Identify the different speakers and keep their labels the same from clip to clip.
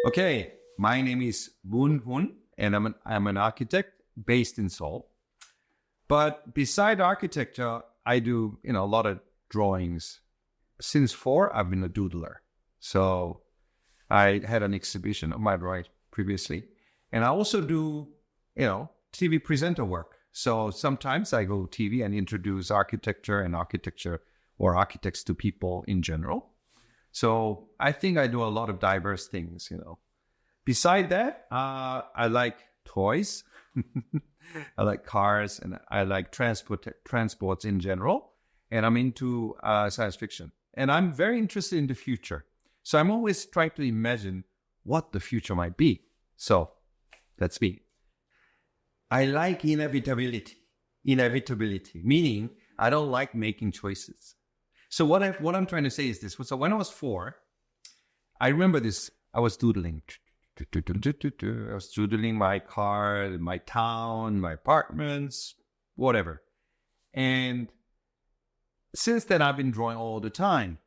Speaker 1: Okay, my name is Hoon, and I'm an architect based in Seoul. But beside architecture, I do a lot of drawings. Since 4, I've been a doodler. So I had an exhibition of my drawings previously, and I also do TV presenter work. So sometimes I go TV and introduce architecture or architects to people in general. So I think I do a lot of diverse things, Beside that, I like toys. I like cars, and I like transports in general. And I'm into science fiction. And I'm very interested in the future. So I'm always trying to imagine what the future might be. So that's me. I like inevitability, meaning I don't like making choices. So what I'm trying to say is this. So when I was 4, I remember this. I was doodling. I was doodling my car, my town, my apartments, whatever. And since then, I've been drawing all the time.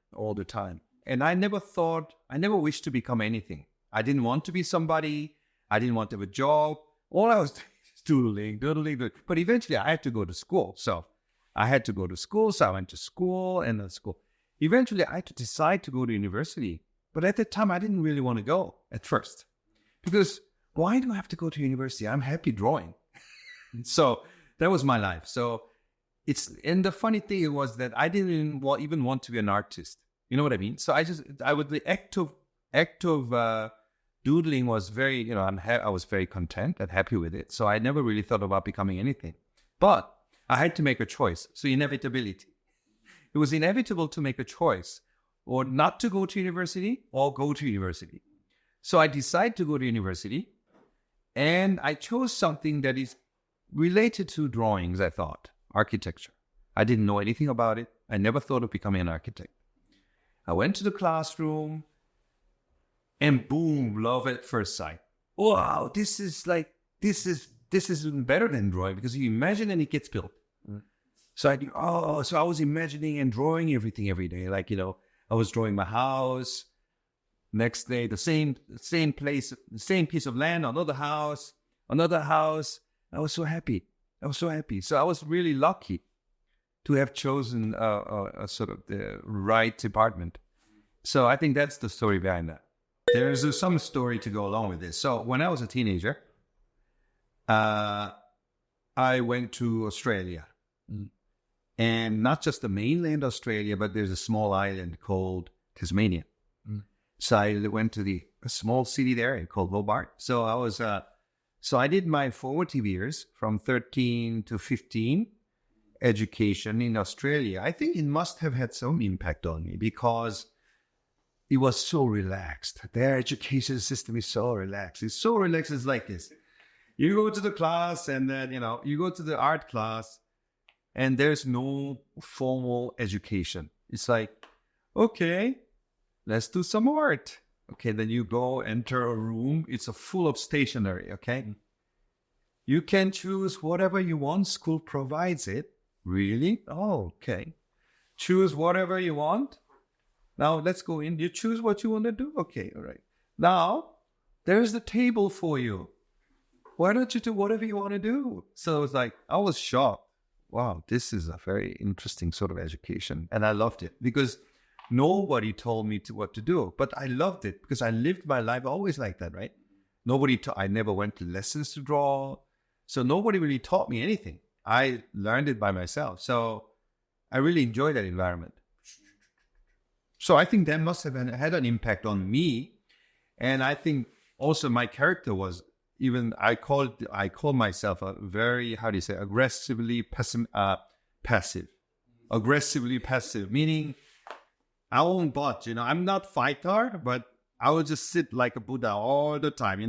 Speaker 1: And I never wished to become anything. I didn't want to be somebody. I didn't want to have a job. All I was doing is doodling. But eventually, I had to go to school. So I went to school and school. Eventually, I had to decide to go to university. But at that time, I didn't really want to go at first. Because why do I have to go to university? I'm happy drawing. So that was my life. So and the funny thing was that I didn't even want to be an artist. You know what I mean? So the act of doodling was very, I was very content and happy with it. So I never really thought about becoming anything. But I had to make a choice. So inevitability. It was inevitable to make a choice, or not to go to university or go to university. So I decided to go to university, and I chose something that is related to drawings, I thought, architecture. I didn't know anything about it. I never thought of becoming an architect. I went to the classroom, and boom, love at first sight. Wow, this is even better than drawing, because you imagine and it gets built. Mm. So I was imagining and drawing everything every day. I was drawing my house. Next day, the same place, the same piece of land, another house. I was so happy. So I was really lucky to have chosen a sort of the right department. So I think that's the story behind that. There's some story to go along with this. So when I was a teenager, I went to Australia. And not just the mainland Australia, but there's a small island called Tasmania. So I went to a small city there called Hobart. So I did my formative years from 13 to 15 education in Australia. I think it must have had some impact on me because it was so relaxed. Their education system is so relaxed. It's so relaxed. It's like this. You go to the class and then, you go to the art class and there's no formal education. It's like, okay, let's do some art. Okay, then you go enter a room. It's full of stationery, okay? You can choose whatever you want. School provides it. Really? Oh, okay. Choose whatever you want. Now, let's go in. You choose what you want to do. Okay, all right. Now, there's the table for you. Why don't you do whatever you want to do? So it's like, I was shocked. Wow, this is a very interesting sort of education. And I loved it because nobody told me what to do. But I loved it because I lived my life always like that, right? I never went to lessons to draw. So nobody really taught me anything. I learned it by myself. So I really enjoyed that environment. So I think that must have had an impact on me. And I think also my character was I call myself a very, aggressively passive. Aggressively passive, meaning I won't budge. I'm not fighter, but I will just sit like a Buddha all the time.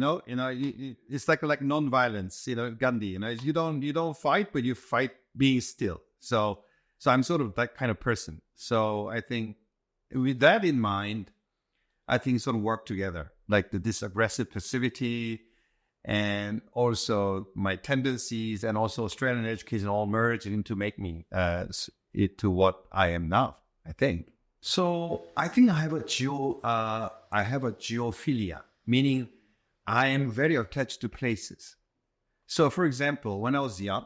Speaker 1: It's like non-violence. Gandhi. You don't fight, but you fight being still. So I'm sort of that kind of person. So I think with that in mind, I think sort of work together, like this aggressive passivity. And also my tendencies and also Australian education all merged into make me to what I am now, I think. So I think I have a geophilia. meaning I am very attached to places. So, for example, when I was young,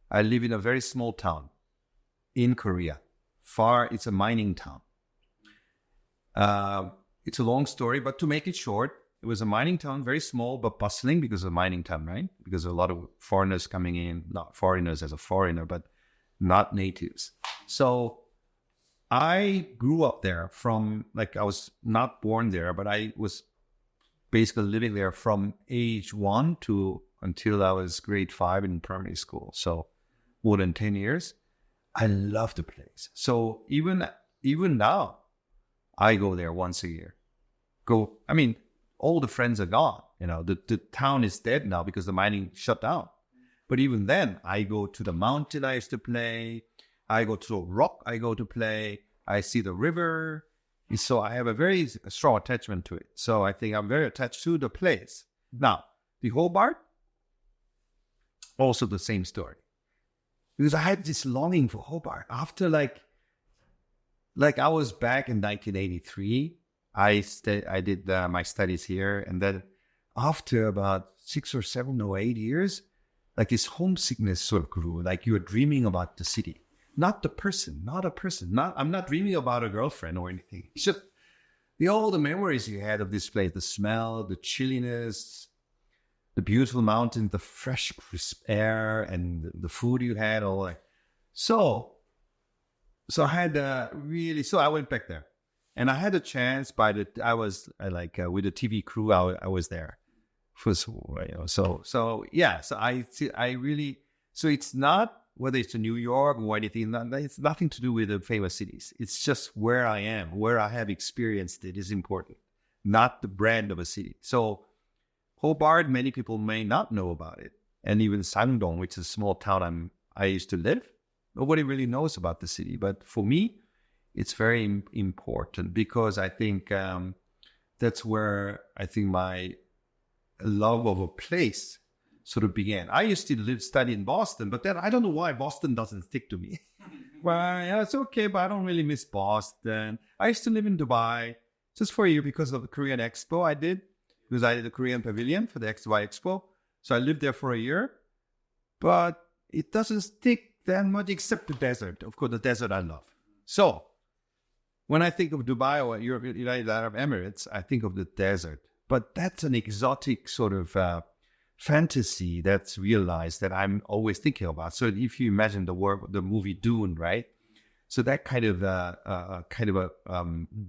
Speaker 1: I live in a very small town in Korea. It's a mining town. It's a long story, but to make it short, it was a mining town, very small, but bustling because of a mining town, right? Because of a lot of foreigners coming in, not foreigners as a foreigner, but not natives. So I grew up there from, like, I was not born there, but I was basically living there from age 1 to until I was grade 5 in primary school. So more than 10 years. I love the place. So even now, I go there once a year. All the friends are gone. The town is dead now because the mining shut down. But even then, I go to the mountain I used to play. I go to the rock I go to play. I see the river. So I have a very strong attachment to it. So I think I'm very attached to the place. Now, the Hobart, also the same story. Because I had this longing for Hobart. After like I was back in 1983. I did my studies here, and then after about 6 or 7 or 8 years, like this homesickness sort of grew. Like you were dreaming about the city, not the person, not a person. I'm not dreaming about a girlfriend or anything. It's just all the memories you had of this place: the smell, the chilliness, the beautiful mountains, the fresh, crisp air, and the food you had. All that. So I had so I went back there. And I had a chance with the TV crew. I was there for so it's not whether it's in New York or anything. It's nothing to do with the famous cities. It's just where I am, where I have experienced it is important, not the brand of a city. So Hobart, many people may not know about it, and even Sangdong, which is a small town I used to live, nobody really knows about the city. But for me, it's very important because I think that's where I think my love of a place sort of began. I used to study in Boston, but then I don't know why Boston doesn't stick to me. Well, yeah, it's okay, but I don't really miss Boston. I used to live in Dubai just for a year because of the Korean Expo I did the Korean Pavilion for the XY Expo. So I lived there for a year, but it doesn't stick that much except the desert. Of course, the desert I love. So when I think of Dubai or United Arab Emirates, I think of the desert. But that's an exotic sort of fantasy that's realized that I'm always thinking about. So if you imagine the movie Dune, right? So that kind of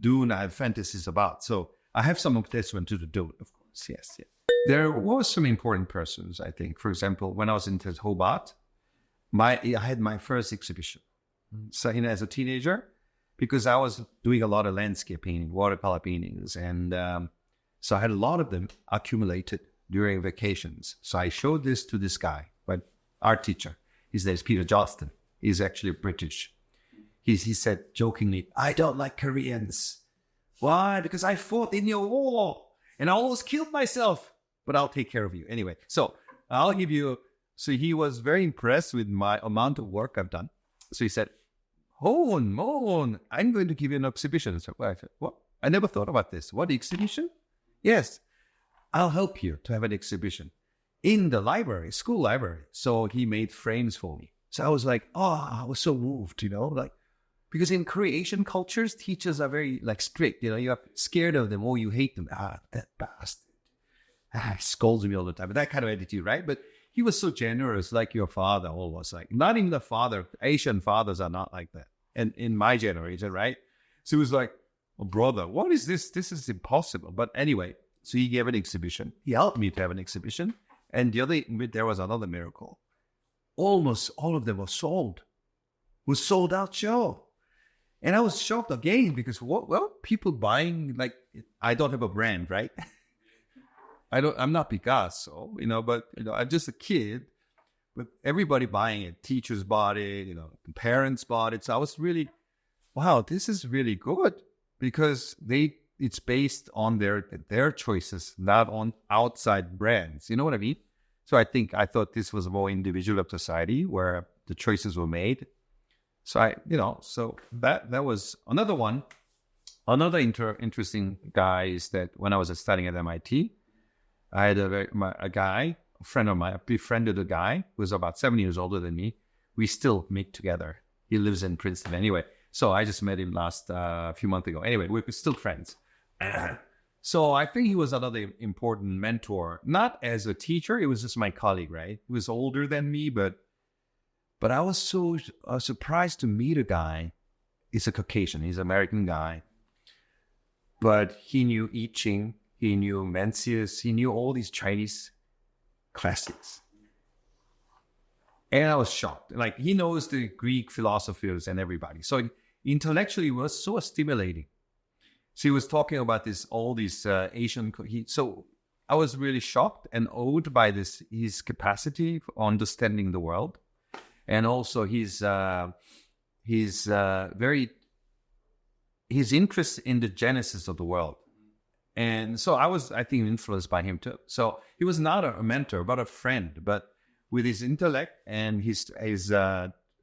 Speaker 1: Dune I have fantasies about. So I have some attachment to the Dune, of course. Yes. There was some important persons, I think. For example, when I was in Hobart, I had my first exhibition. So as a teenager, because I was doing a lot of landscape painting, watercolor paintings, and so I had a lot of them accumulated during vacations. So I showed this to this guy, art teacher. His name is Peter Johnston. He's actually British. He said jokingly, "I don't like Koreans. Why? Because I fought in your war and I almost killed myself. But I'll take care of you anyway." So I'll give you. So he was very impressed with my amount of work I've done. So he said, Hoon, I'm going to give you an exhibition. So I said, what? I never thought about this. What exhibition? Yes, I'll help you to have an exhibition in the library, school library. So he made frames for me. So I was like, I was so moved, because in Korean Asian cultures, teachers are very strict. You're scared of them or you hate them. That bastard. Scolds me all the time. But that kind of attitude, right? But he was so generous, like your father almost. Not even the father. Asian fathers are not like that. And in my generation, right? So he was like, brother, what is this? This is impossible. But anyway, so he gave an exhibition. He helped me to have an exhibition. And there was another miracle. Almost all of them were sold. It was sold out show. And I was shocked again because people buying, I don't have a brand, right? I'm not Picasso, but I'm just a kid. But everybody buying it. Teachers bought it, parents bought it. So I was really, wow, this is really good because it's based on their choices, not on outside brands. You know what I mean? So I thought this was a more individual of society where the choices were made. So so that was another one Another interesting guy is that when I was studying at MIT, I had a friend of mine, I befriended a guy who was about 7 years older than me. We still meet together. He lives in Princeton anyway. So I just met him last few months ago. Anyway, we're still friends. So I think he was another important mentor, not as a teacher. It was just my colleague, right? He was older than me, but I was so surprised to meet a guy. He's a Caucasian. He's an American guy. But he knew I Ching. He knew Mencius. He knew all these Chinese classics. And I was shocked. Like, he knows the Greek philosophers and everybody. So intellectually, it was so stimulating. So he was talking about all these Asian. So I was really shocked and awed by his capacity for understanding the world, and also his interest in the genesis of the world. And so I think, influenced by him too. So he was not a mentor, but a friend. But with his intellect and his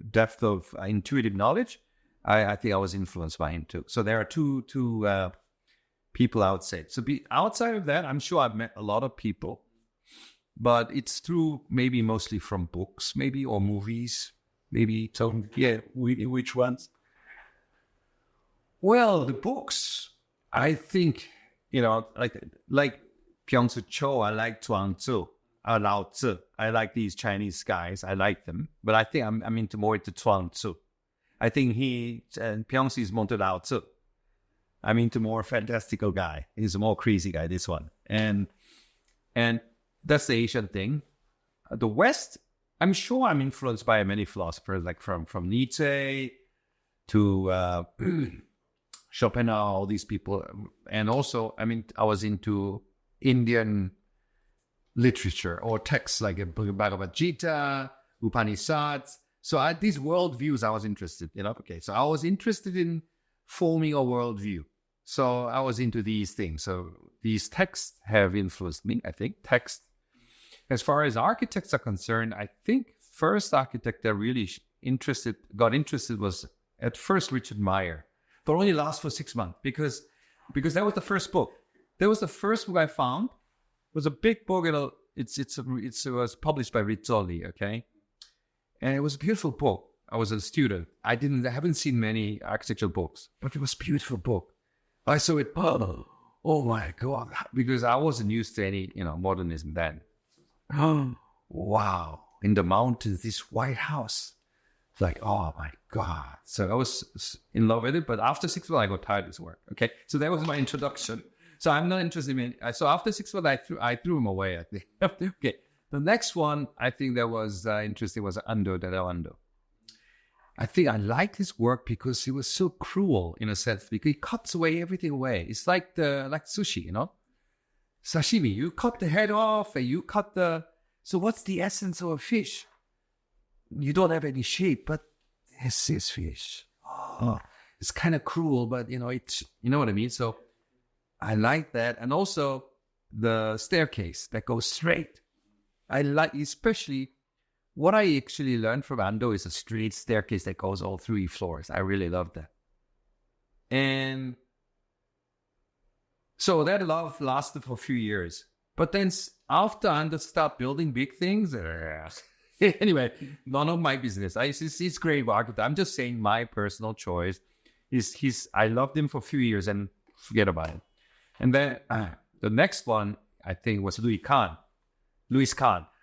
Speaker 1: depth of intuitive knowledge, I think I was influenced by him too. So there are two people I would say. So outside of that, I'm sure I've met a lot of people, but it's through maybe mostly from books, maybe, or movies, maybe. So yeah, which ones? Well, the books, I think, like Byung-Chul Cho, I like Zhuangzi, Lao Tzu. I like these Chinese guys. I like them, but I think I'm more into Zhuangzi. I think Byung-Chul is more to Lao Tzu. I'm into more fantastical guy. He's a more crazy guy, this one. And that's the Asian thing. The West, I'm sure I'm influenced by many philosophers, like from Nietzsche to Schopenhauer, all these people. And also, I was into Indian literature or texts like Bhagavad Gita, Upanishads. So these worldviews I was interested in. Okay, so I was interested in forming a worldview. So I was into these things. So these texts have influenced me, I think. Text. As far as architects are concerned, I think first architect that really got interested was at first Richard Meyer, but only last for 6 months because that was the first book. That was the first book I found. It was a big book. It was published by Rizzoli, okay? And it was a beautiful book. I was a student. I haven't seen many architectural books, but it was a beautiful book. I saw it. Oh my God! Because I wasn't used to any, modernism then. Oh, wow! In the mountains, this White House. It's like, oh my God! So I was in love with it. But after 6 months, I got tired of this work. Okay, so that was my introduction. So I'm not interested in. So after 6 months, I threw him away. I think. Okay. The next one I think that was interesting was Ando. I think I liked his work because he was so cruel in a sense, because he cuts everything away. It's like sushi, sashimi. You cut the head off and you cut so what's the essence of a fish? You don't have any shape, but this is fish. Oh, it's kind of cruel, but it's, you know what I mean? So I like that. And also the staircase that goes straight. I like, especially what I actually learned from Ando is a straight staircase that goes all 3 floors. I really love that. And so that love lasted for a few years. But then after Ando started building big things, anyway, none of my business. He's great architect. I'm just saying my personal choice. I loved him for a few years and forget about it. And then the next one, I think, was Louis Kahn.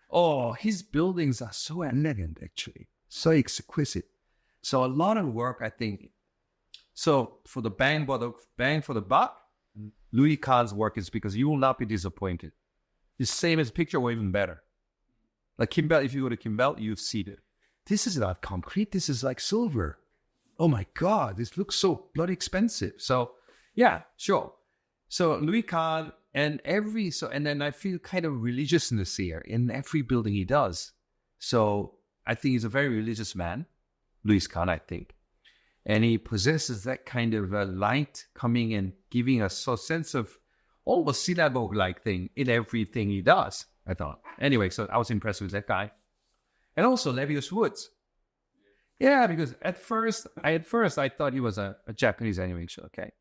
Speaker 1: Oh, his buildings are so elegant, actually. So exquisite. So a lot of work, I think. So for the bang for the buck, Louis Kahn's work is because you will not be disappointed. It's the same as picture or even better. Like Kimbell, if you go to Kimbell, you've seen it. This is not concrete. This is like silver. Oh my God, this looks so bloody expensive. So yeah, sure. So Louis Kahn, and then I feel kind of religiousness here in every building he does. So I think he's a very religious man, Louis Kahn, I think. And he possesses that kind of light coming and giving us a sense of almost synagogue-like thing in everything he does, I thought. Anyway, so I was impressed with that guy. And also Levius Woods. Yeah, because at first I thought he was a Japanese animation, okay?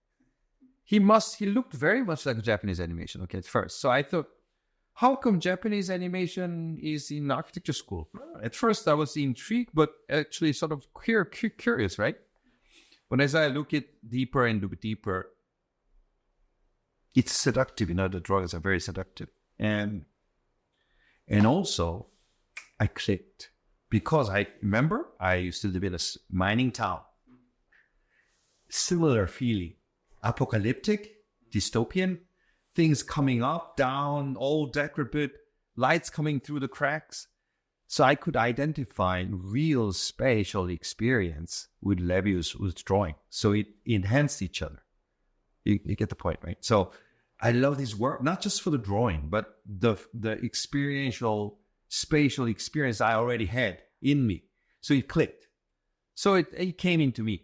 Speaker 1: he looked very much like a Japanese animation, okay, at first. So I thought, how come Japanese animation is in architecture school? At first I was intrigued, but actually sort of curious, right? But as I look it deeper and deeper, it's seductive, the drawings are very seductive. And also, I clicked. Because I remember I used to live in a mining town. Similar feeling. Apocalyptic, dystopian, things coming up, down, all decrepit, lights coming through the cracks. So I could identify real spatial experience with Levius' drawing. So it enhanced each other. You get the point, right? So I love this work, not just for the drawing, but the experiential, spatial experience I already had in me. So it clicked. So it came into me.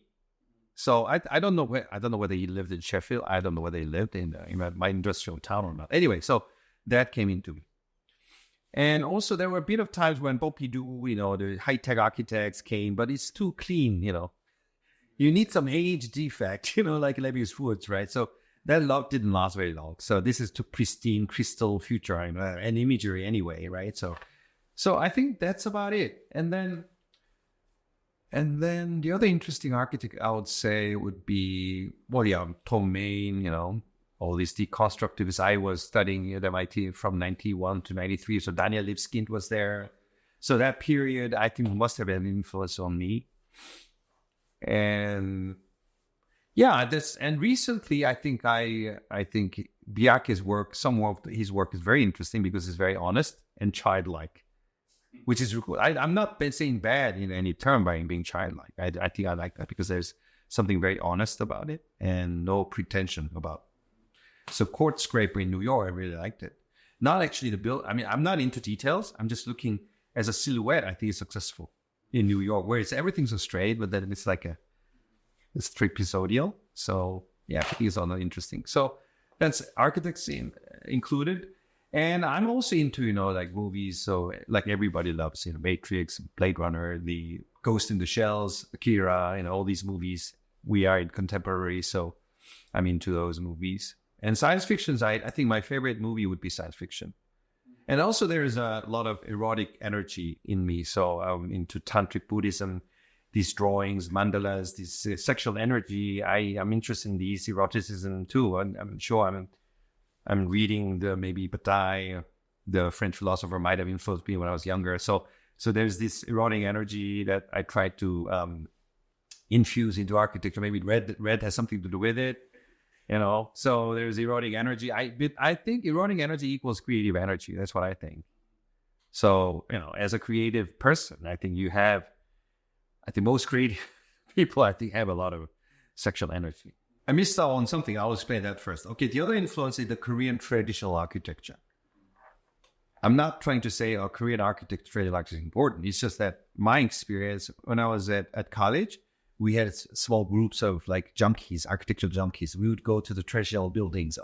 Speaker 1: So I don't know whether he lived in Sheffield. I don't know whether he lived in my industrial town or not. Anyway, so that came into me. And also there were a bit of times when Pompidou, the high-tech architects came, but it's too clean, You need some age defect, like Levius Woods, right? So that love didn't last very long. So this is to pristine, crystal future and imagery anyway, right? So I think that's about it. And then the other interesting architect I would say would be, Tom Main, all these deconstructivists. I was studying at MIT from 91 to 93. So Daniel Lipskind was there. So that period, I think, must have had an influence on me. And and recently, I think Bjarke's work, some of his work is very interesting because it's very honest and childlike, which is cool. I'm not saying bad in any term by being childlike. I think I like that because there's something very honest about it and no pretension about it. So Court Scraper in New York, I really liked it. Not actually the build. I mean, I'm not into details. I'm just looking as a silhouette. I think it's successful in New York, where everything's so straight, but then it's like it's trapezoidal. So yeah, I think it's all interesting. So that's architects included. And I'm also into, like movies. So like everybody loves, Matrix, Blade Runner, the Ghost in the Shells, Akira, all these movies. We are in contemporary, so I'm into those movies. And science fictions, I think my favorite movie would be science fiction. And also there's a lot of erotic energy in me. So I'm into tantric Buddhism, these drawings, mandalas, this sexual energy. I'm interested in these eroticism too. And I'm sure I'm reading maybe Bataille, the French philosopher, might have influenced me when I was younger. So there's this erotic energy that I try to infuse into architecture. Maybe red has something to do with it. So there's erotic energy. I think erotic energy equals creative energy. That's what I think. So, as a creative person, I think most creative people, have a lot of sexual energy. I missed out on something. I'll explain that first. Okay, the other influence is the Korean traditional architecture. I'm not trying to say Korean architecture is important. It's just that my experience when I was at college, we had small groups of like junkies, architectural junkies. We would go to the traditional buildings.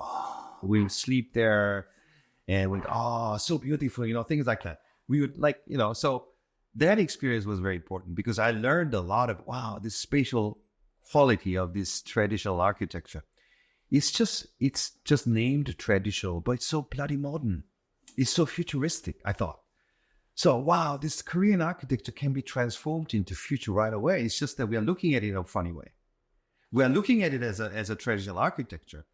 Speaker 1: We would sleep there and we'd, so beautiful, things like that. We would so that experience was very important because I learned a lot of, this spatial quality of this traditional architecture. It's just named traditional, but it's so bloody modern. It's so futuristic, I thought. So, this Korean architecture can be transformed into future right away. It's just that we are looking at it in a funny way. We are looking at it as a traditional architecture,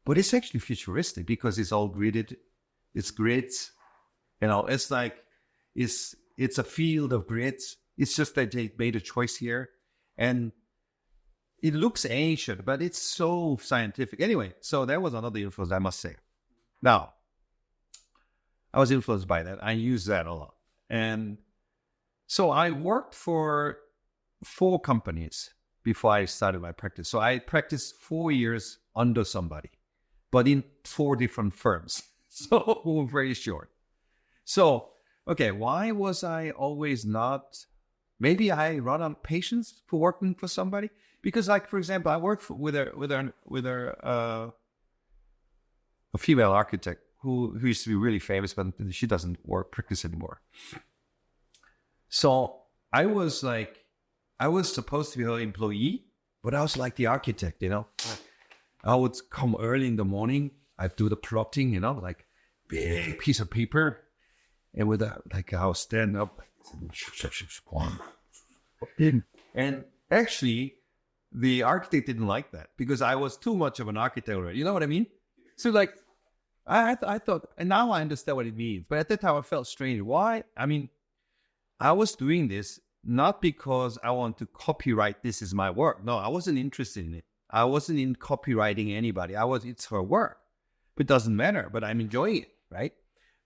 Speaker 1: but it's actually futuristic because it's all gridded. It's grids. It's like, it's a field of grids. It's just that they made a choice here. And it looks ancient, but it's so scientific. Anyway, so that was another influence, I must say. Now, I was influenced by that. I use that a lot. And so I worked for 4 companies before I started my practice. So I practiced 4 years under somebody, but in 4 different firms. So very short. So, okay, why was I always not? Maybe I run on patience for working for somebody. Because, like, for example, I worked with a female architect who used to be really famous, but she doesn't practice anymore. So I was supposed to be her employee, but I was like the architect, I would come early in the morning. I'd do the plotting, like big piece of paper. And with that, like I'll stand up. And actually, the architect didn't like that because I was too much of an architect already. You know what I mean? So like, I thought, and now I understand what it means. But at that time, I felt strange. Why? I mean, I was doing this not because I want to copyright this is my work. No, I wasn't interested in it. I wasn't in copywriting anybody. It's her work. But it doesn't matter. But I'm enjoying it, right?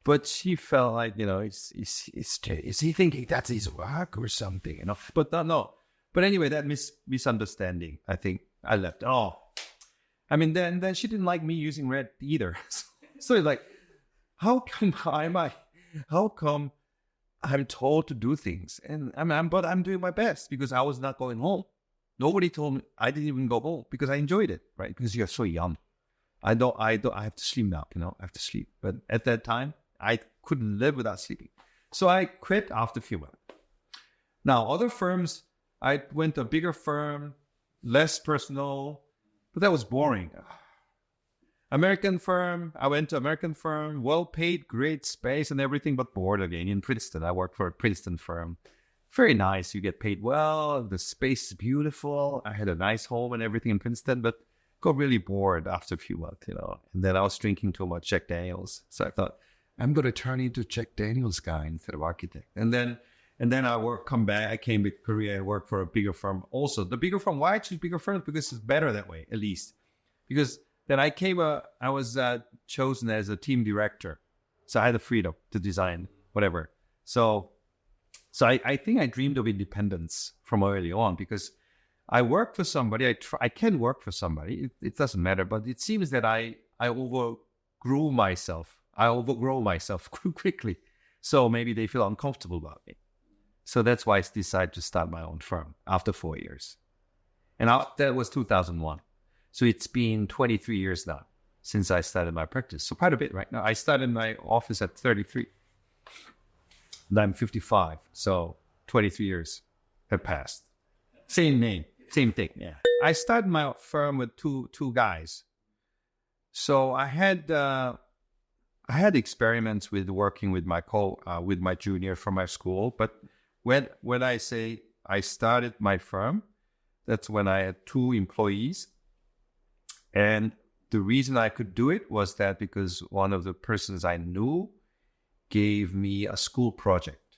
Speaker 1: But she felt like, is he thinking that's his work or something? But no. But anyway, that misunderstanding, I think I left. Oh, I mean, then she didn't like me using red either. So it's like, how come I'm told to do things, and but I'm doing my best because I was not going home. Nobody told me. I didn't even go home because I enjoyed it, right? Because you're so young. I have to sleep now, I have to sleep. But at that time, I couldn't live without sleeping. So I quit after a few months. Now, other firms, I went to a bigger firm, less personal, but that was boring. American firm, I went to American firm, well-paid, great space and everything, but bored again in Princeton. I worked for a Princeton firm. Very nice. You get paid well. The space is beautiful. I had a nice home and everything in Princeton, but got really bored after a few months, And then I was drinking too much Jack Daniels. So I thought, I'm going to turn into Jack Daniels guy instead of architect. And then come back. I came to Korea and worked for a bigger firm. Also, the bigger firm. Why I choose bigger firms? Because it's better that way, at least. Because then I was chosen as a team director, so I had the freedom to design whatever. So I think I dreamed of independence from early on because I work for somebody. I can work for somebody. It doesn't matter, but it seems that I overgrew myself. I overgrow myself quickly. So maybe they feel uncomfortable about me. So that's why I decided to start my own firm after 4 years. And that was 2001. So it's been 23 years now since I started my practice. So quite a bit right now. I started my office at 33. And I'm 55. So 23 years have passed. Same name, same thing. Yeah. I started my firm with two guys. So I had experiments with working with with my junior from my school. But when I say I started my firm, that's when I had 2 employees. And the reason I could do it was that because one of the persons I knew gave me a school project,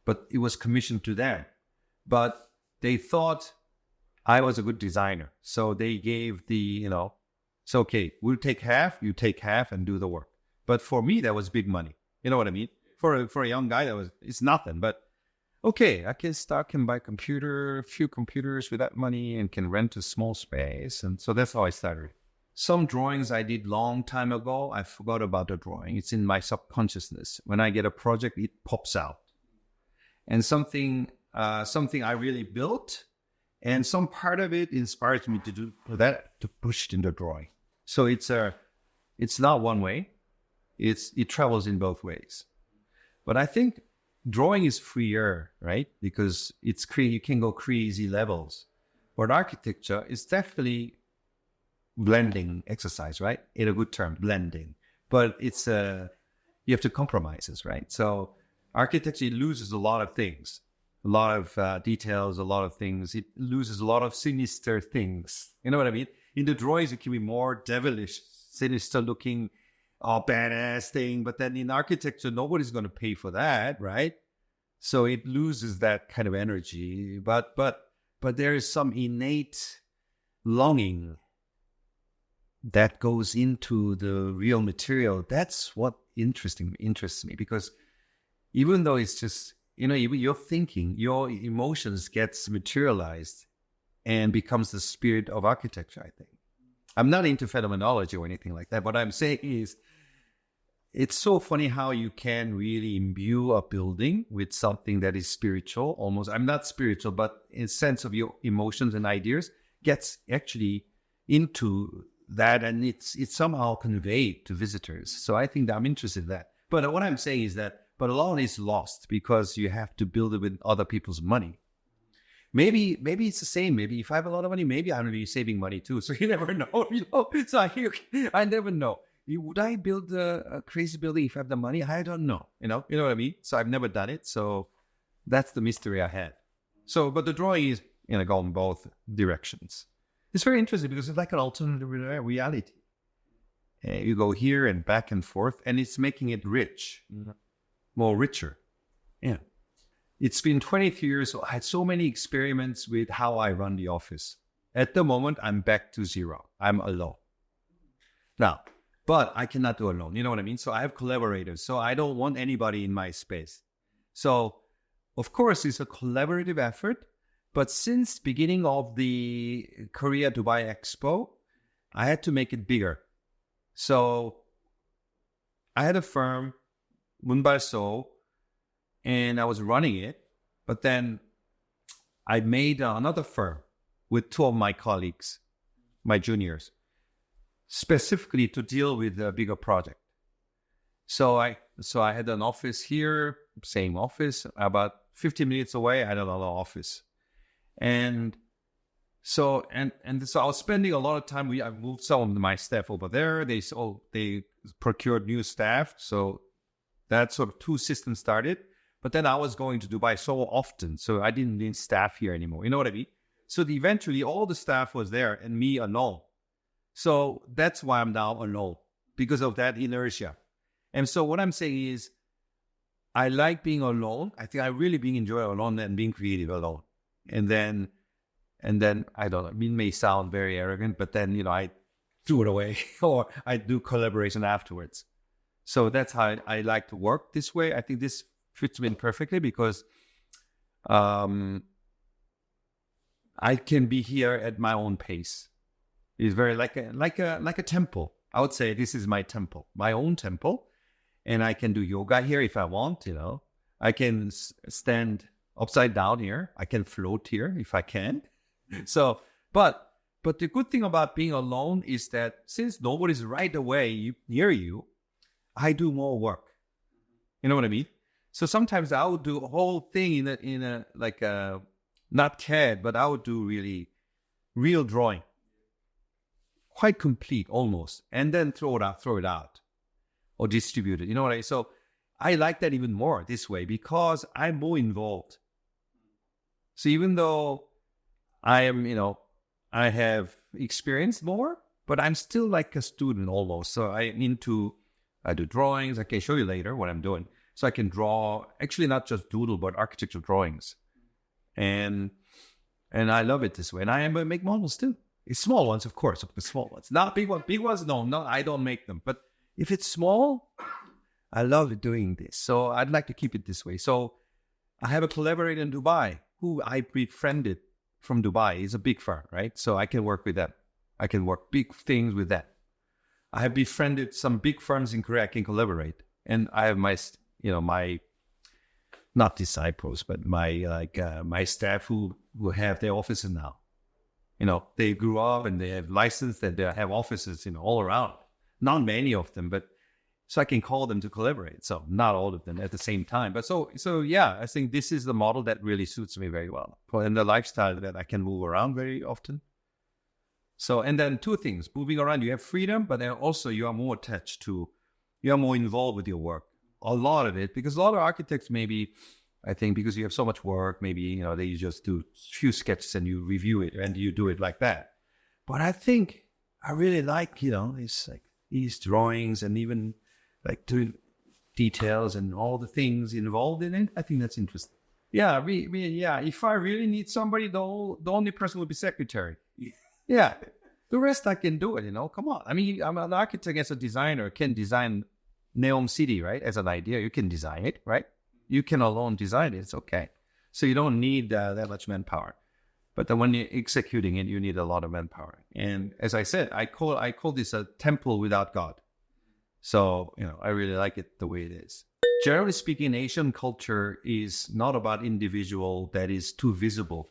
Speaker 1: but it was commissioned to them. But they thought I was a good designer. So they gave so okay, we'll take half, you take half and do the work. But for me, that was big money. You know what I mean? For a young guy, it's nothing. But okay, I can buy a few computers with that money and can rent a small space. And so that's how I started. Some drawings I did long time ago, I forgot about the drawing. It's in my subconsciousness. When I get a project, it pops out. And something I really built, and some part of it inspires me to push it in the drawing. So it's not one way. It travels in both ways. But I think drawing is freer, right? Because you can go crazy levels. But architecture is definitely blending exercise, right? In a good term, blending. But you have to compromises, right? So architecture loses a lot of things, a lot of details, a lot of things. It loses a lot of sinister things. You know what I mean? In the drawings, it can be more devilish, sinister looking, badass thing. But then in architecture, nobody's going to pay for that, right? So it loses that kind of energy. But there is some innate longing that goes into the real material. That's what interests me, because even though it's just, your thinking, your emotions gets materialized and becomes the spirit of architecture, I think. I'm not into phenomenology or anything like that. What I'm saying is, it's so funny how you can really imbue a building with something that is spiritual, almost. I'm not spiritual, but in a sense of your emotions and ideas gets actually into that, and it's somehow conveyed to visitors. So I think that I'm interested in that. But what I'm saying is that, but a lot is lost because you have to build it with other people's money. Maybe it's the same. Maybe if I have a lot of money, maybe I'm going to be saving money too. So you never know, So I never know. Would I build a crazy building if I have the money? I don't know. You know what I mean? So I've never done it. So that's the mystery I had. So, but the drawing is, going in both directions. It's very interesting because it's like an alternative reality. You go here and back and forth, and it's making it rich, more richer. Yeah. It's been 23 years. So I had so many experiments with how I run the office. At the moment, I'm back to zero. I'm alone. Now, but I cannot do alone. You know what I mean? So I have collaborators. So I don't want anybody in my space. So, of course, it's a collaborative effort. But since beginning of the Korea Dubai Expo, I had to make it bigger. So I had a firm, Munbalso, and I was running it. But then I made another firm with two of my colleagues, my juniors, specifically to deal with a bigger project. So I had an office here, same office, about 15 minutes away, I had another office. And so I was spending a lot of time. I moved some of my staff over there. They procured new staff. So that sort of two systems started. But then I was going to Dubai so often, so I didn't need staff here anymore. You know what I mean? So eventually all the staff was there and me alone. So that's why I'm now alone, because of that inertia. And so what I'm saying is, I like being alone. I think I really enjoy alone and being creative alone. And then I don't know, it may sound very arrogant, but then, I threw it away or I do collaboration afterwards. So that's how I like to work this way. I think this fits me perfectly because I can be here at my own pace. It's very like a temple. I would say this is my temple, my own temple. And I can do yoga here if I want, I can stand upside down here. I can float here if I can. So, but the good thing about being alone is that since nobody's right away near you, I do more work. You know what I mean? So sometimes I would do a whole thing in a like a not CAD, but I would do really real drawing, quite complete almost, and then throw it out, or distribute it. You know what I mean? So I like that even more this way because I'm more involved. So even though I am, I have experienced more, but I'm still like a student almost. So I do drawings. I can show you later what I'm doing. So I can draw, actually not just doodle, but architectural drawings. And I love it this way. And I make models too. It's small ones, of course, the small ones. Not big ones. Big ones, no, I don't make them. But if it's small, I love doing this. So I'd like to keep it this way. So I have a collaborator in Dubai who I befriended from Dubai. He's a big firm, right? So I can work with that. I can work big things with that. I have befriended some big firms in Korea. I can collaborate. And I have my not disciples, but my staff who have their offices now. They grew up and they have license and they have offices, all around. Not many of them, but so I can call them to collaborate. So not all of them at the same time. But so yeah, I think this is the model that really suits me very well. And the lifestyle that I can move around very often. So, and then two things, moving around, you have freedom, but then also you are more involved with your work. A lot of it, because a lot of architects maybe, I think because you have so much work, maybe, they just do a few sketches and you review it and you do it like that. But I think I really like, it's like these drawings and even like doing details and all the things involved in it. I think that's interesting. Yeah, yeah. If I really need somebody, the only person would be secretary. Yeah, the rest I can do it. Come on. I mean, I'm an architect as a designer, can design Neom City, right? As an idea, you can design it, right? You can alone design it. It's okay. So you don't need that much manpower. But then when you're executing it, you need a lot of manpower. And as I said, I call this a temple without God. So, I really like it the way it is. Generally speaking, Asian culture is not about individual that is too visible.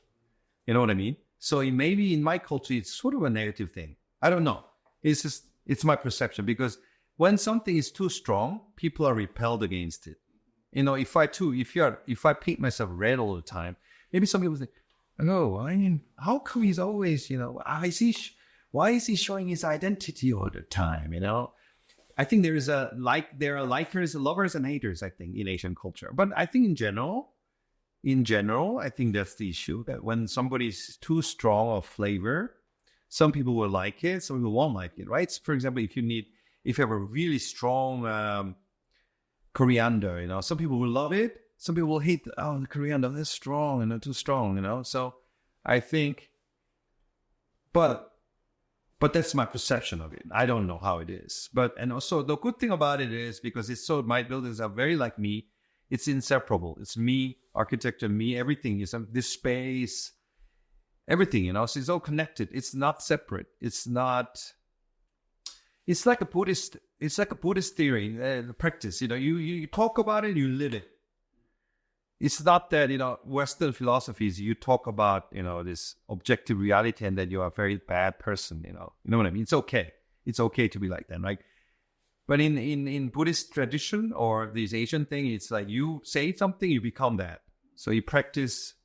Speaker 1: You know what I mean? So maybe in my culture, it's sort of a negative thing. I don't know. It's my perception because when something is too strong, people are repelled against it. If I paint myself red all the time, maybe some people think, Oh, I mean, how come he's always, why is he showing his identity all the time, I think there are likers, lovers, and haters, I think, in Asian culture. But I think in general, I think that's the issue, that when somebody's too strong of flavor, some people will like it, some people won't like it, right? So for example, if you have a really strong coriander, some people will love it, some people will hate, the coriander, that's strong and too strong, So I think, but that's my perception of it. I don't know how it is. And also the good thing about it is, because my buildings are very like me, it's inseparable. It's me, architecture, me, everything. This space, everything, So it's all connected. It's not separate. It's like a Buddhist theory, the practice. You talk about it, you live it. It's not that, Western philosophies, you talk about, this objective reality and that you're a very bad person, You know what I mean? It's okay. It's okay to be like that, right? But in Buddhist tradition or this Asian thing, it's like you say something, you become that. So you practice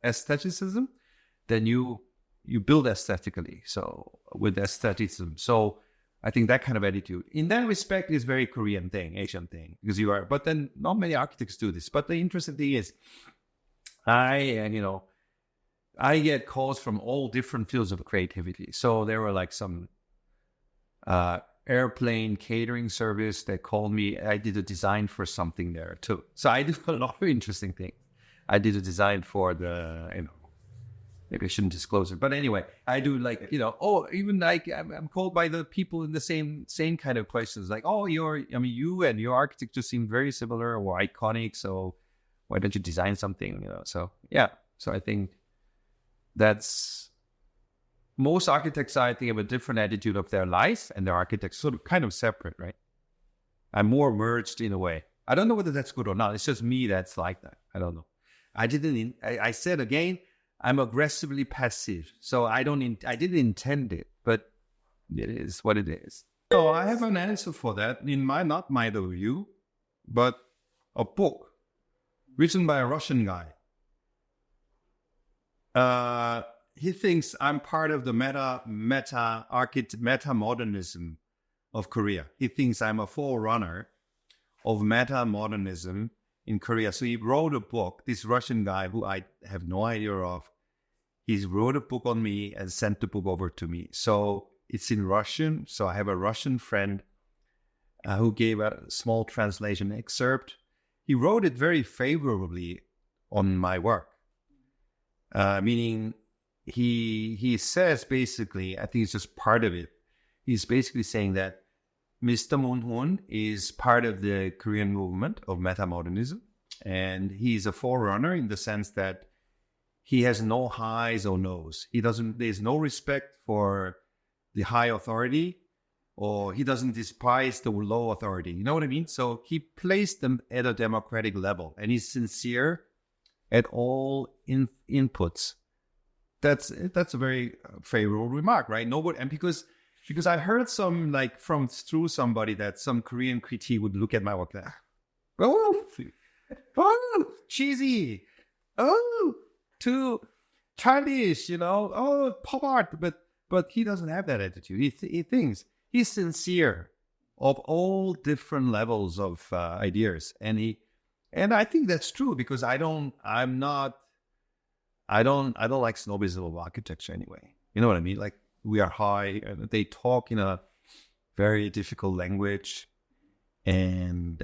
Speaker 1: aestheticism, then you build aesthetically. So with aestheticism. So I think that kind of attitude, in that respect, is very Korean thing, Asian thing, because but then not many architects do this. But the interesting thing is, I get calls from all different fields of creativity. So there were like some airplane catering service that called me. I did a design for something there too. So I did a lot of interesting things. I did a design for the, maybe I shouldn't disclose it, but anyway, I do even like I'm called by the people in the same kind of questions, like, you and your architecture seem very similar or iconic, so why don't you design something, So yeah, so I think that's most architects, I think, have a different attitude of their life, and their architects sort of kind of separate, right? I'm more merged in a way. I don't know whether that's good or not. It's just me that's like that. I don't know. I said again, I'm aggressively passive, so I didn't intend it, but it is what it is. So I have an answer for that in not my view, but a book written by a Russian guy. He thinks I'm part of the meta-modernism of Korea. He thinks I'm a forerunner of meta-modernism in Korea. So he wrote a book, this Russian guy who I have no idea of. He wrote a book on me and sent the book over to me. So it's in Russian. So I have a Russian friend who gave a small translation excerpt. He wrote it very favorably on my work, meaning he says basically, I think it's just part of it. He's basically saying that Mr. Hoon is part of the Korean movement of metamodernism, and he's a forerunner in the sense that he has no highs or lows. There's no respect for the high authority, or he doesn't despise the low authority. You know what I mean? So he placed them at a democratic level, and he's sincere at all inputs. That's a very favorable remark, right? Nobody, and because I heard some through somebody that some Korean critique would look at my work there. Oh, cheesy. Oh, too childish, Oh, pop art. But he doesn't have that attitude. He thinks he's sincere of all different levels of ideas, and I think that's true because I don't like snobism of architecture anyway. You know what I mean? Like, we are high, and they talk in a very difficult language and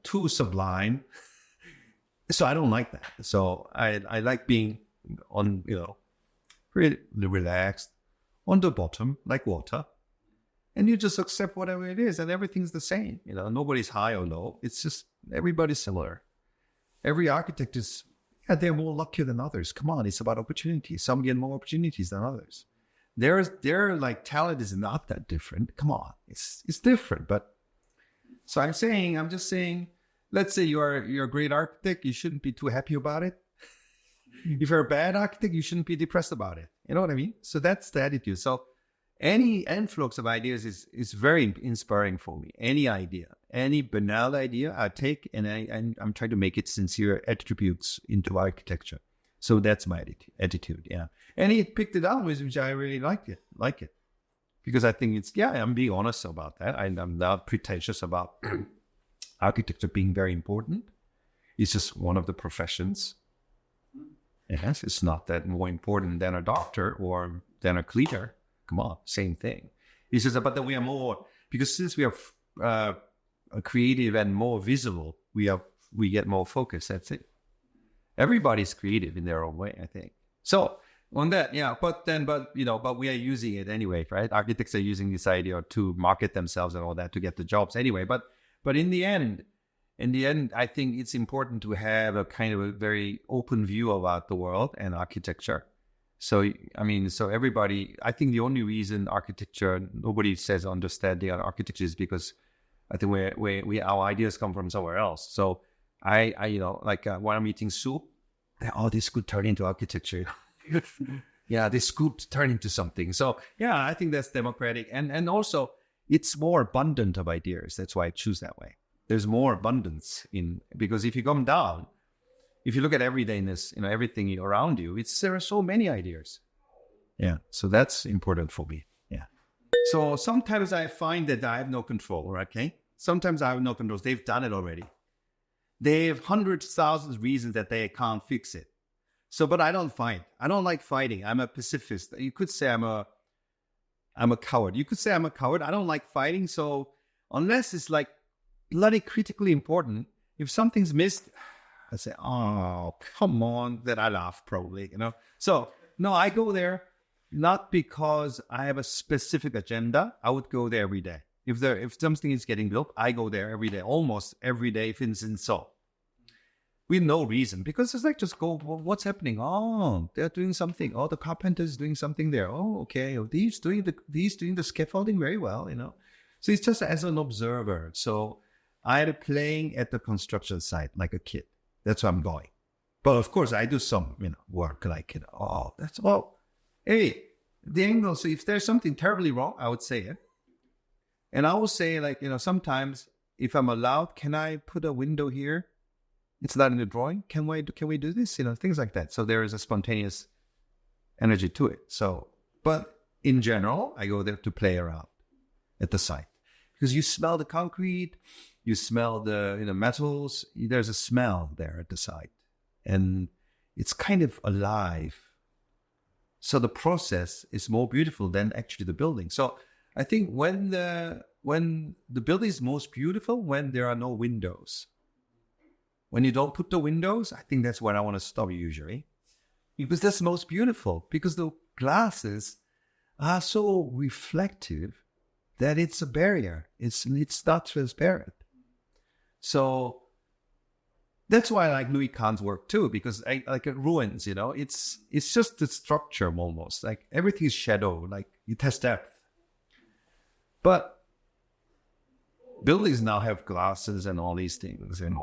Speaker 1: too sublime. So I don't like that. So I like being on, pretty relaxed, on the bottom, like water. And you just accept whatever it is, and everything's the same. Nobody's high or low. It's just everybody's similar. Every architect is, they're more luckier than others. Come on, it's about opportunities. Some get more opportunities than others. Their talent is not that different. Come on, it's different. But so I'm just saying, let's say you're a great architect, you shouldn't be too happy about it. If you're a bad architect, you shouldn't be depressed about it. You know what I mean? So that's the attitude. So any influx of ideas is very inspiring for me. Any idea, any banal idea, I take and I'm trying to make it sincere attributes into architecture. So that's my attitude. Yeah. And he picked it up, which I really like it. Because I think I'm being honest about that. I'm not pretentious about architecture being very important. It's just one of the professions. Yes, it's not that more important than a doctor or than a cleaner. Come on, same thing. He says, but then we are more, because since we are creative and more visible, we get more focus. That's it. Everybody's creative in their own way, I think. So on that, but we are using it anyway, right? Architects are using this idea to market themselves and all that to get the jobs anyway. But in the end, I think it's important to have a kind of a very open view about the world and architecture. So, everybody, I think the only reason nobody says understanding architecture is because I think our ideas come from somewhere else. So when I'm eating soup, this could turn into architecture. This could turn into something. So, I think that's democratic. And also, it's more abundant of ideas. That's why I choose that way. There's more abundance because if you come down, if you look at everydayness, everything around you, there are so many ideas. Yeah. So that's important for me. Yeah. So sometimes I find that I have no control, okay? Sometimes I have no control. They've done it already. They have hundreds, thousands of reasons that they can't fix it. So, but I don't fight. I don't like fighting. I'm a pacifist. You could say I'm a coward. You could say I'm a coward. I don't like fighting. So unless it's like bloody critically important, if something's missed, I say, oh, come on. Then I laugh probably, So no, I go there not because I have a specific agenda. I would go there every day. If something is getting built, I go there every day, almost every day, if it's in so. With no reason, because it's like, just go, well, what's happening? Oh, they're doing something. Oh, the carpenter's doing something there. Oh, okay. Oh, he's doing the scaffolding very well, So it's just as an observer. So I had playing at the construction site like a kid. That's where I'm going. But of course, I do some, work like, that's all. Hey, the angle. So if there's something terribly wrong, I would say it. And I will say, like, sometimes if I'm allowed, can I put a window here? It's not in the drawing. Can we do this? Things like that. So there is a spontaneous energy to it. So, but in general, I go there to play around at the site because you smell the concrete, you smell the metals. There's a smell there at the site, and it's kind of alive. So the process is more beautiful than actually the building. So I think when the building is most beautiful when there are no windows. When you don't put the windows, I think that's when I want to stop usually. Because that's most beautiful. Because the glasses are so reflective that it's a barrier. It's not transparent. So that's why I like Louis Kahn's work too, because I like it ruins, it's just the structure almost. Like everything is shadow, like it has depth. But buildings now have glasses and all these things, and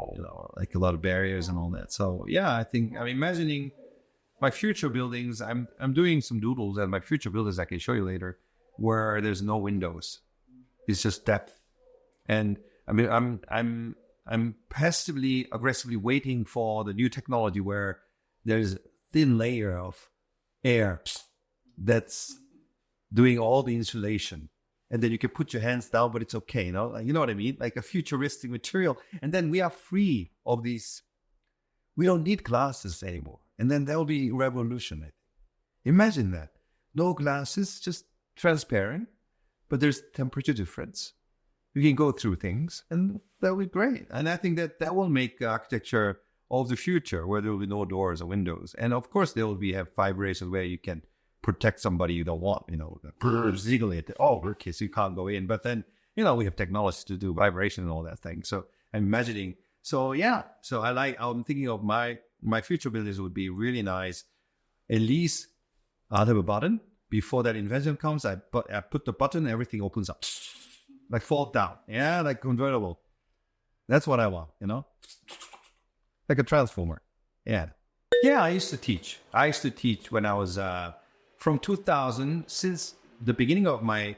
Speaker 1: like a lot of barriers and all that. So I think I'm imagining my future buildings. I'm doing some doodles, and my future buildings I can show you later, where there's no windows. It's just depth, and I'm passively aggressively waiting for the new technology where there's a thin layer of air that's doing all the insulation. And then you can put your hands down, but it's okay, you know what I mean? Like a futuristic material. And then we are free of these. We don't need glasses anymore. And then there will be revolution, I think. Imagine that. No glasses, just transparent, but there's temperature difference. You can go through things, and that will be great. And I think that will make architecture of the future, where there will be no doors or windows. And of course, there will be vibrations where you can protect somebody you don't want, ziggling. Okay, so you can't go in. But then, we have technology to do vibration and all that thing. So I'm imagining. So I'm thinking of my future buildings would be really nice. At least I'll have a button. Before that invention comes, I put the button, everything opens up. Like fall down. Yeah, like convertible. That's what I want, Like a transformer. Yeah. Yeah, I used to teach. When I was... From 2000, since the beginning of my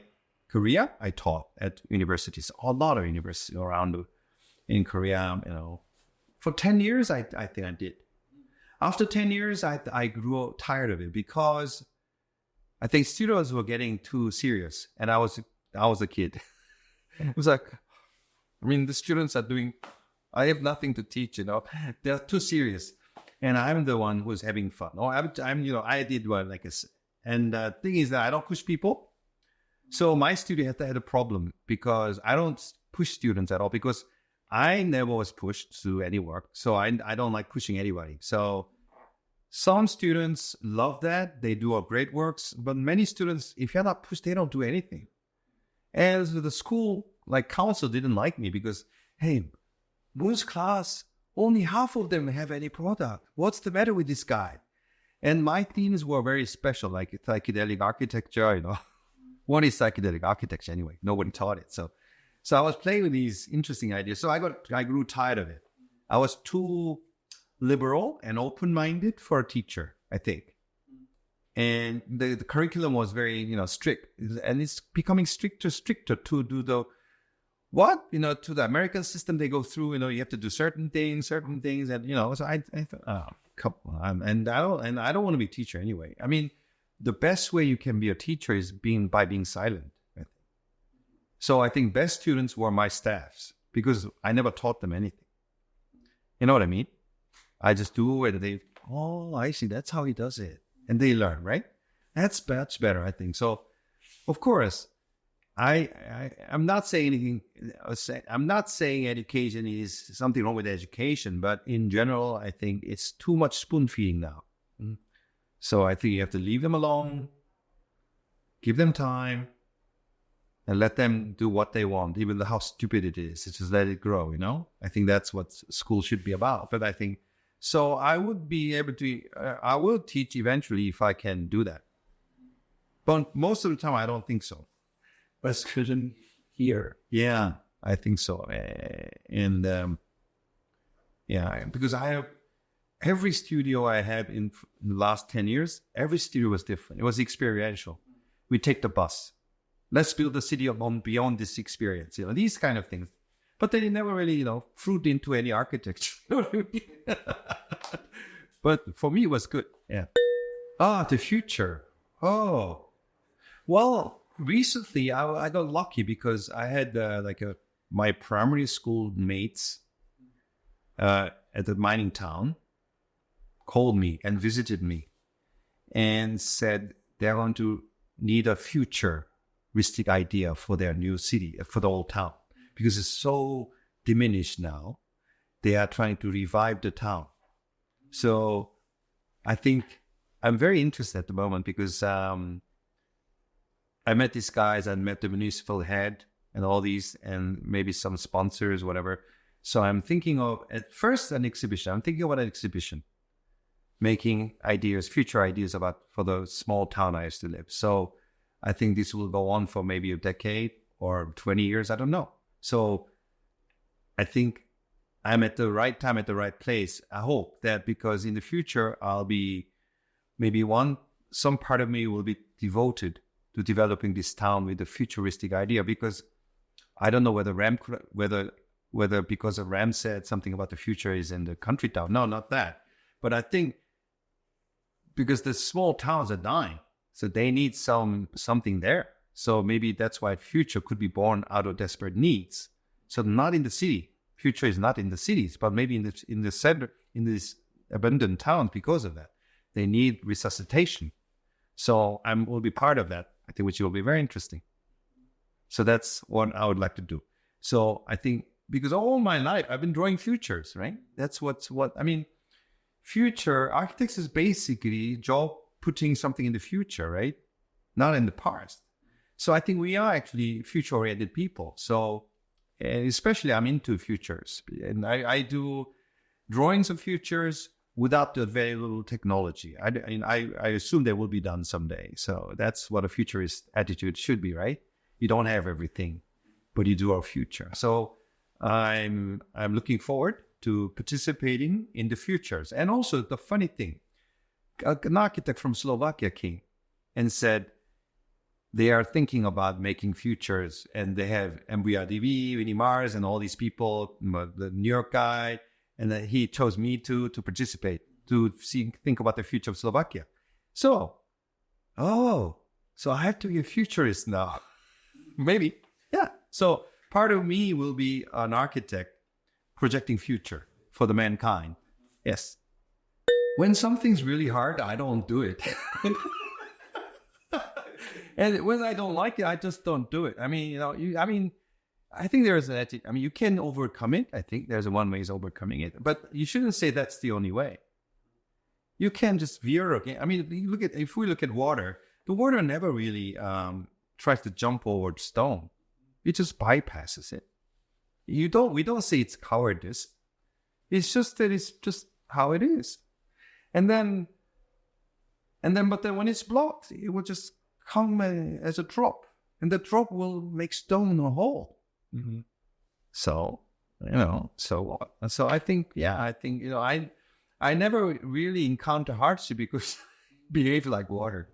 Speaker 1: career, I taught at universities, a lot of universities around in Korea. For 10 years, I think I did. After 10 years, I grew tired of it because I think students were getting too serious, and I was a kid. It was like, I mean, the students are doing. I have nothing to teach, They're too serious, and I'm the one who's having fun. Or I did well, like and the thing is that I don't push people. So my studio had a problem because I don't push students at all because I never was pushed to any work. So I don't like pushing anybody. So some students love that. They do great works. But many students, if you're not pushed, they don't do anything. And the school, like council, didn't like me because, hey, Moon's class, only half of them have any product. What's the matter with this guy? And my themes were very special, like psychedelic architecture, One is psychedelic architecture anyway. Nobody taught it. So I was playing with these interesting ideas. So I grew tired of it. I was too liberal and open-minded for a teacher, I think. And the curriculum was very, strict. And it's becoming stricter to do to the American system they go through, you have to do certain things. And, so I thought, and I don't want to be a teacher anyway. I mean, the best way you can be a teacher is by being silent. So I think best students were my staffs because I never taught them anything. You know what I mean? I just do it. I see. That's how he does it. And they learn, right? That's much better, I think. So, of course, I'm not saying anything. I'm not saying education is something wrong with education, but in general, I think it's too much spoon feeding now. So I think you have to leave them alone, give them time, and let them do what they want, even how stupid it is. Just let it grow, I think that's what school should be about. But I think, so I would be able to, I will teach eventually if I can do that. But most of the time, I don't think so.
Speaker 2: But couldn't hear.
Speaker 1: Yeah, I think so. And because I have, every studio I have in the last 10 years, every studio was different. It was experiential. We take the bus. Let's build a city beyond this experience. These kind of things. But they never really, fruit into any architecture. But for me, it was good. Yeah. The future. Oh, well, recently I got lucky because I had my primary school mates at the mining town called me and visited me and said they're going to need a futuristic idea for their new city, for the old town, because it's so diminished now. They are trying to revive the town. So I think I'm very interested at the moment because I met these guys, I met the municipal head and all these, and maybe some sponsors, whatever. So I'm thinking of, at first, an exhibition. I'm thinking about an exhibition, making ideas, future ideas for the small town I used to live. So I think this will go on for maybe a decade or 20 years. I don't know. So I think I'm at the right time, at the right place. I hope that because in the future, I'll be some part of me will be devoted to developing this town with a futuristic idea, because I don't know whether because of Ram said something about the future is in the country town. No, not that. But I think because the small towns are dying, so they need something there. So maybe that's why future could be born out of desperate needs. So not in the city. Future is not in the cities, but maybe in the center, in these abandoned towns. Because of that, they need resuscitation. So I will be part of that, I think, which will be very interesting. So that's what I would like to do. So I think because all my life I've been drawing futures, right? That's what I mean. Future architects is basically job putting something in the future, right? Not in the past. So I think we are actually future-oriented people. So especially I'm into futures, and I do drawings of futures without the very little technology. I assume they will be done someday. So that's what a futurist attitude should be, right? You don't have everything, but you do our future. So I'm looking forward to participating in the futures. And also the funny thing, an architect from Slovakia came and said they are thinking about making futures, and they have MVRDV, Winnie Mars, and all these people, the New York guy, and he chose me to participate. to think about the future of Slovakia. So I have to be a futurist now. Maybe. Yeah. So part of me will be an architect projecting future for the mankind. Yes. When something's really hard, I don't do it. And when I don't like it, I just don't do it. I mean, I think there's an attitude. I mean, you can overcome it. I think there's one way is overcoming it. But you shouldn't say that's the only way. You can just veer again. I mean, if we look at water, the water never really tries to jump over the stone. It just bypasses it. We don't say it's cowardice. It's just that it's just how it is. But then when it's blocked, it will just come as a drop, and the drop will make stone a hole. Mm-hmm. So I think, I never really encounter hardship because I behave like water.